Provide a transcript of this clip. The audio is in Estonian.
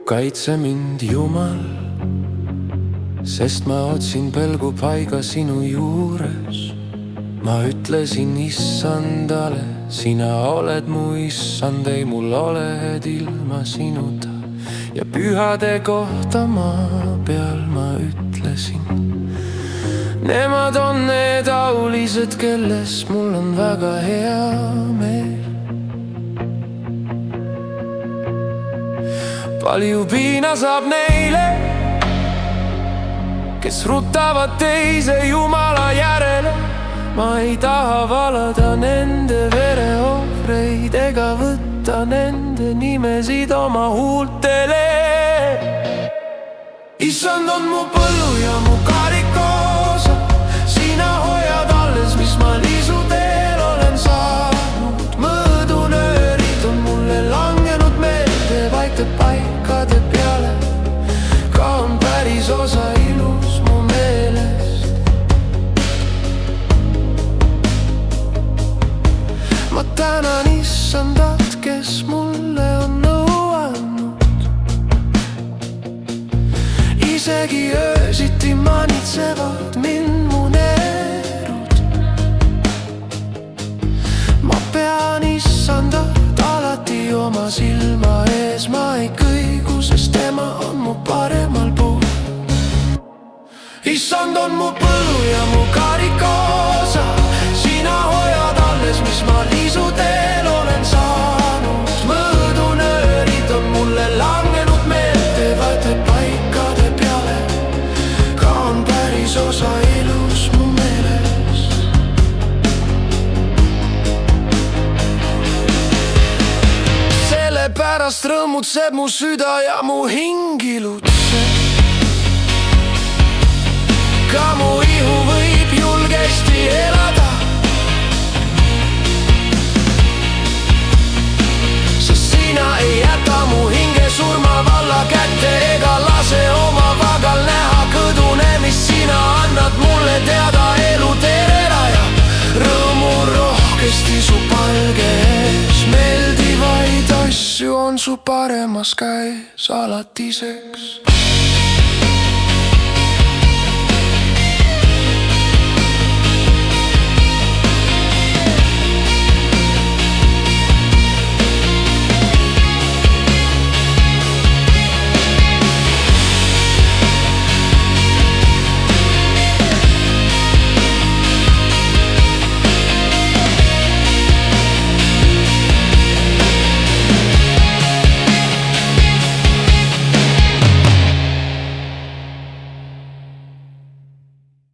kaitse mind, Jumal, sest ma otsin pelgupaiga sinu juures. Ma ütlesin issandale, sina oled mu issand, ei mul oled ilma sinuta. Ja pühade kohta maa peal ma ütlesin, nemad on need aulised, kelles mul on väga hea meel. Palju piina saab neile, kes ruttavad teise jumala järele. Ma ei taha valada nende vereohvreid ega võtta nende nimesid oma huultele. Issand on mu põllu ja mu karikoosa, sina hoiad alles, mis ma liisuteel olen saanud. Mõõdunöörid on mulle langenud meelde, vaikte paikade peale, ka on päris osa ilus mu meelest. Ma tänan issandat, kes mulle on nõu andnud. Isegi öösiti manitsevad mind mu neerud. Ma pean issandat alati oma silma ees, ma ei kõigu, sest tema on mu paremal pool. Issand on mu põllu ja mu karikoosa, sina hoiad alles, mis ma liisuteel olen saanud. Mõõdunöörid on mulle langenud meelde, vaate paikade peale, ka on päris osa ilus mu meelest. Sellepärast rõõmutseb mu süda ja mu hing ilutseb. Ka mu ihu võib julgesti elada, sest sina ei jäta mu hinge surmavalla kätte ega lase oma vagal näha kõdunemist. Sina annad mulle teada elu tereraja, rõõmu rohkesti su palge ees. Meeldivaid asju on su paremas käes alatiseks.